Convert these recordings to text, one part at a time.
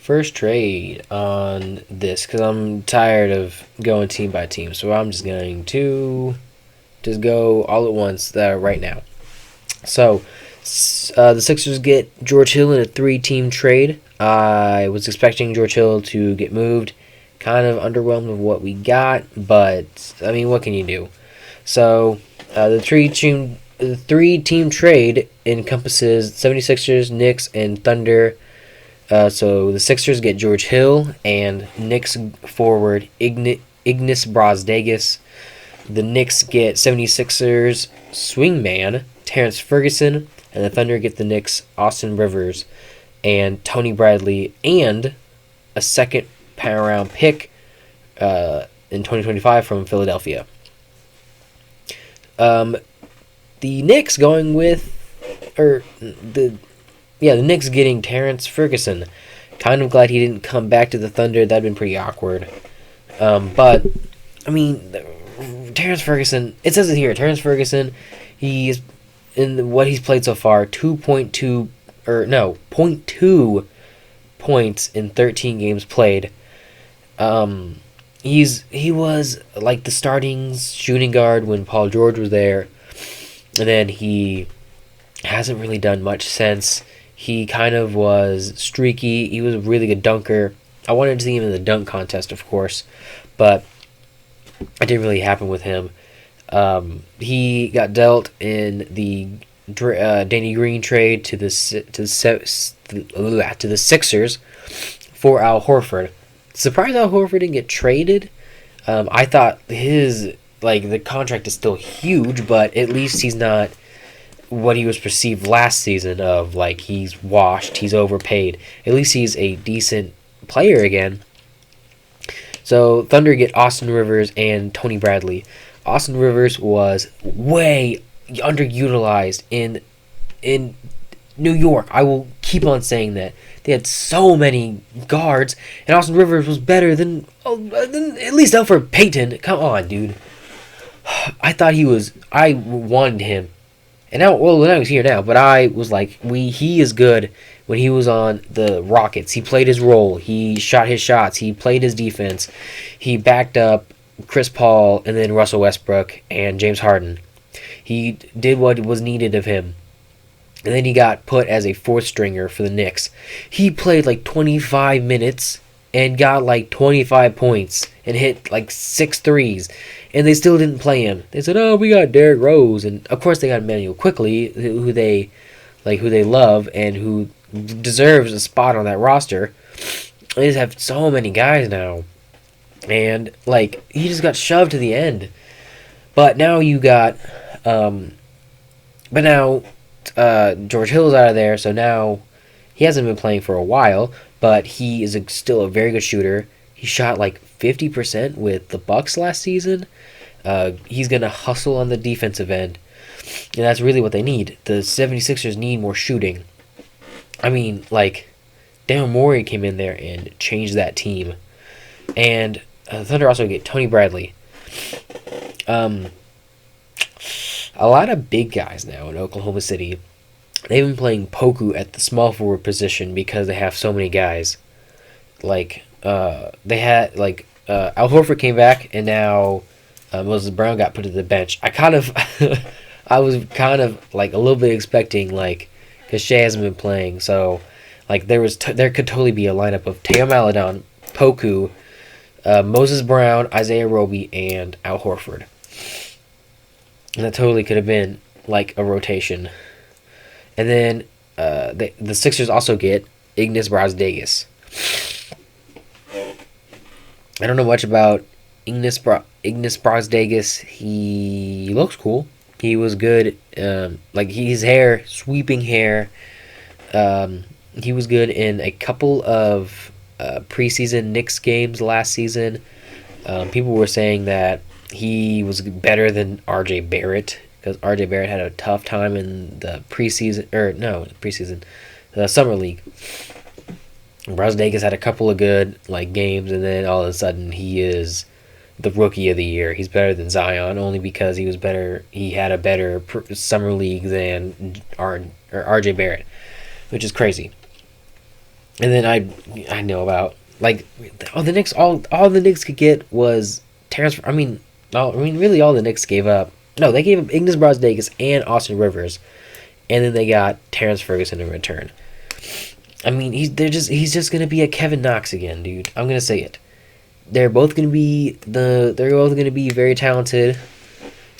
first trade on this because I'm tired of going team by team. So I'm just going to just go all at once right now. So the Sixers get George Hill in a 3-team trade. I was expecting George Hill to get moved. Kind of underwhelmed with what we got, but I mean, what can you do? So the three-team trade encompasses 76ers, Knicks, and Thunder. So the Sixers get George Hill and Knicks forward Ignis Brazdeikis. The Knicks get 76ers swingman Terrence Ferguson, and the Thunder get the Knicks Austin Rivers and Tony Bradley and a second round pick in 2025 from Philadelphia. The Knicks going with, the Knicks getting Terrence Ferguson. Kind of glad he didn't come back to the Thunder. That'd been pretty awkward. But I mean, Terrence Ferguson. It says it here. Terrence Ferguson. He's in what he's played so far. 0.2 points in 13 games played. He was like the starting shooting guard when Paul George was there, and then he hasn't really done much since. He kind of was streaky. He was a really good dunker. I wanted to see him in the dunk contest, of course, but it didn't really happen with him. He got dealt in the Danny Green trade to the Sixers for Al Horford. Surprised Al Horford didn't get traded. I thought the contract is still huge, but at least he's not what he was perceived last season of he's washed, he's overpaid. At least he's a decent player again. So Thunder get Austin Rivers and Tony Bradley. Austin Rivers was way underutilized in New York. I will keep on saying that. They had so many guards, and Austin Rivers was better than at least Elfrid Payton. Come on, dude. I wanted him. And now he's here now, but I was like, he is good when he was on the Rockets. He played his role. He shot his shots. He played his defense. He backed up Chris Paul and then Russell Westbrook and James Harden. He did what was needed of him. And then he got put as a fourth stringer for the Knicks. He played 25 minutes and got 25 points and hit 6 threes. And they still didn't play him. They said, "Oh, we got Derrick Rose," and of course they got Emmanuel Quickly, who they love and who deserves a spot on that roster. They just have so many guys now, and he just got shoved to the end. But now you got, George Hill's out of there, so now he hasn't been playing for a while, but he is still a very good shooter. He shot 50% with the Bucks last season. He's going to hustle on the defensive end, and that's really what they need. The 76ers need more shooting. I mean, Daryl Morey came in there and changed that team. And the Thunder also get Tony Bradley. A lot of big guys now in Oklahoma City. They've been playing Poku at the small forward position because they have so many guys. They had Al Horford came back, and now Moses Brown got put to the bench. I was kind of a little bit expecting because Shea hasn't been playing, so there could totally be a lineup of Theo Maledon, Poku, Moses Brown, Isaiah Roby, and Al Horford. And that totally could have been a rotation. And then the Sixers also get Ignis Brazdeikis. I don't know much about Ignis Brazdeikis. He looks cool. He was good. His hair, sweeping hair. He was good in a couple of preseason Knicks games last season. People were saying that he was better than R.J. Barrett because R.J. Barrett had a tough time in the the summer league. Brazdeikis had a couple of good games, and then all of a sudden he is the rookie of the year. He's better than Zion only because he was better. He had a better summer league than R.J. Barrett, which is crazy. And then I know about like all the Knicks could get was Terrence. Really all the Knicks gave up. No, they gave up Ignas Brazdeikis and Austin Rivers, and then they got Terrence Ferguson in return. I mean, he's just gonna be a Kevin Knox again, dude. I'm gonna say it. They're both gonna be very talented,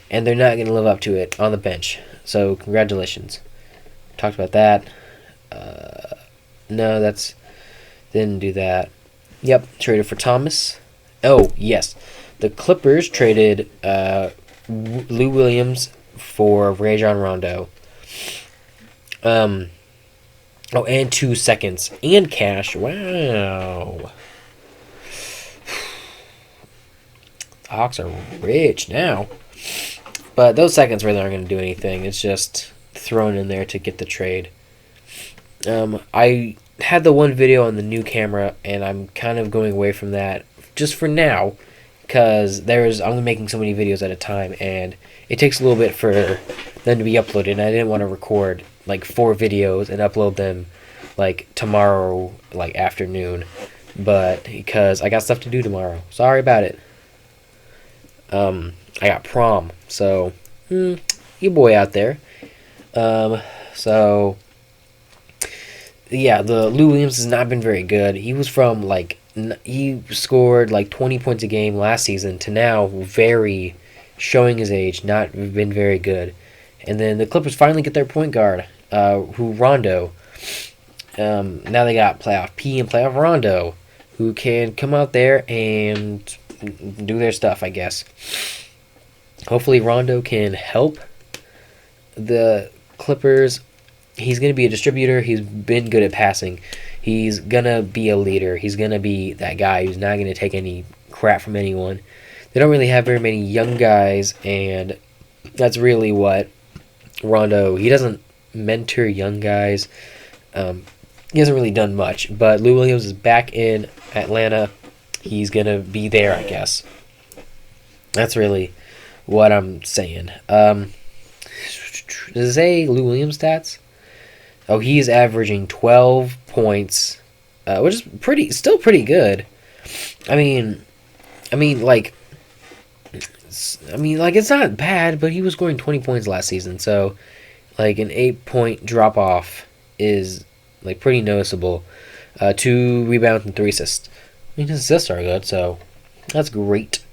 and they're not gonna live up to it on the bench. So congratulations. Talked about that. No, didn't do that. Yep, traded for Thomas. Oh yes, the Clippers traded Lou Williams for Rajon Rondo. Oh, and 2 seconds and cash. Wow. The Hawks are rich now. But those seconds really aren't going to do anything. It's just thrown in there to get the trade. I had the one video on the new camera, and I'm kind of going away from that just for now, because I'm making so many videos at a time, and it takes a little bit for them to be uploaded, and I didn't want to record like 4 videos and upload them like tomorrow, like afternoon, but because I got stuff to do tomorrow. Sorry about it. I got prom, so your boy out there. So yeah, the Lou Williams has not been very good. He was from he scored like 20 points a game last season to now very showing his age, not been very good. And then the Clippers finally get their point guard, Rondo. Now they got playoff P and playoff Rondo, who can come out there and do their stuff, I guess. Hopefully Rondo can help the Clippers. He's going to be a distributor. He's been good at passing. He's going to be a leader. He's going to be that guy who's not going to take any crap from anyone. They don't really have very many young guys, and that's really what Rondo, he doesn't mentor young guys. He hasn't really done much, but Lou Williams is back in Atlanta. He's going to be there, I guess. That's really what I'm saying. Does it say Lou Williams stats? Oh, he's averaging 12 points, which is still pretty good. I mean, it's not bad, but he was scoring 20 points last season, so like an 8-point drop off is like pretty noticeable. 2 rebounds and 3 assists. I mean, his assists are good, so that's great.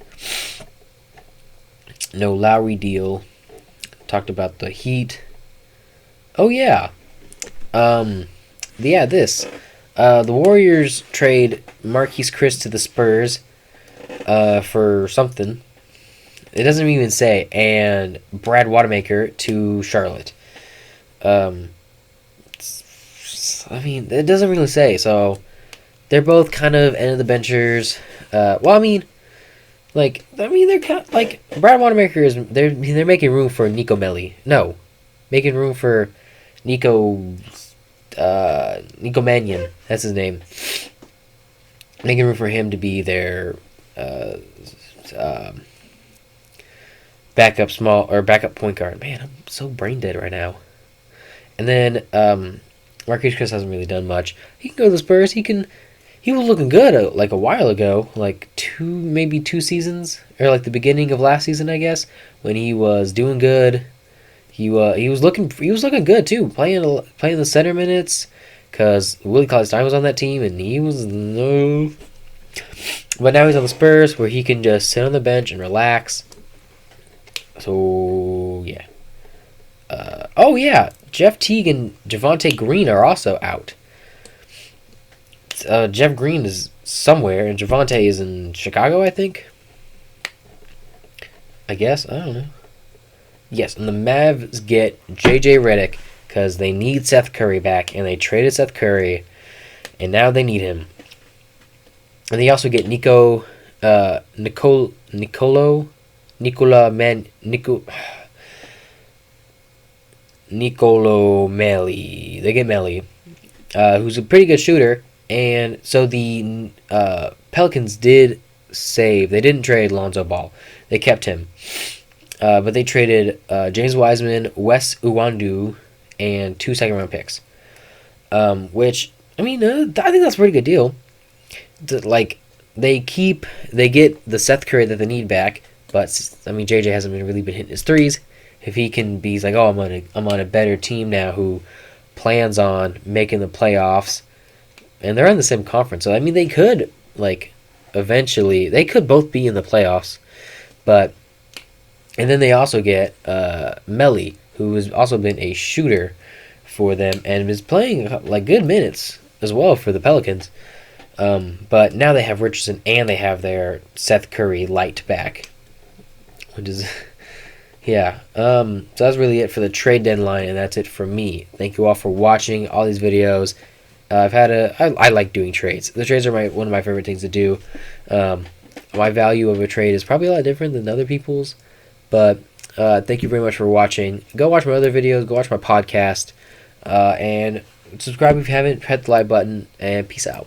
No Lowry deal. Talked about the Heat. Oh yeah. This. The Warriors trade Marquise Chris to the Spurs for something. It doesn't even say. And Brad Wanamaker to Charlotte. It doesn't really say. So they're both kind of end of the benchers. They're kind of, like Brad Wanamaker is they're making room for Nico Melli. No, making room for Nico Mannion. That's his name. Making room for him to be their backup point guard. Man, I'm so brain dead right now. And then Marquise Chris hasn't really done much. He can go to the Spurs. He was looking good like a while ago, like 2 seasons, or like the beginning of last season, I guess, when he was doing good. He was looking good too, playing the center minutes, because Willie Cauley-Stein was on that team and he was no. But now he's on the Spurs, where he can just sit on the bench and relax. So yeah. Jeff Teague and Javonte Green are also out. Jeff Green is somewhere, and Javonte is in Chicago, I think. I guess. I don't know. Yes, and the Mavs get J.J. Redick because they need Seth Curry back, and they traded Seth Curry, and now they need him. And they also get Nicolo Melli. They get Melli, who's a pretty good shooter. And so the Pelicans did save. They didn't trade Lonzo Ball. They kept him. But they traded James Wiseman, Wes Iwundu, and 2 second-round picks. Which I mean, I think that's a pretty good deal. Like, they get the Seth Curry that they need back, but I mean, JJ hasn't really been hitting his threes. If he can be like, oh, I'm on a better team now who plans on making the playoffs, and they're in the same conference, so I mean, they could eventually they could both be in the playoffs, but and then they also get Melly, who has also been a shooter for them and is playing like good minutes as well for the Pelicans. But now they have Richardson and they have their Seth Curry light back, which is yeah. So that's really it for the trade deadline, and that's it for me. Thank you all for watching all these videos. I like doing trades. The trades are one of my favorite things to do. My value of a trade is probably a lot different than other people's, but thank you very much for watching. Go watch my other videos. Go watch my podcast, and subscribe if you haven't. Hit the like button, and peace out.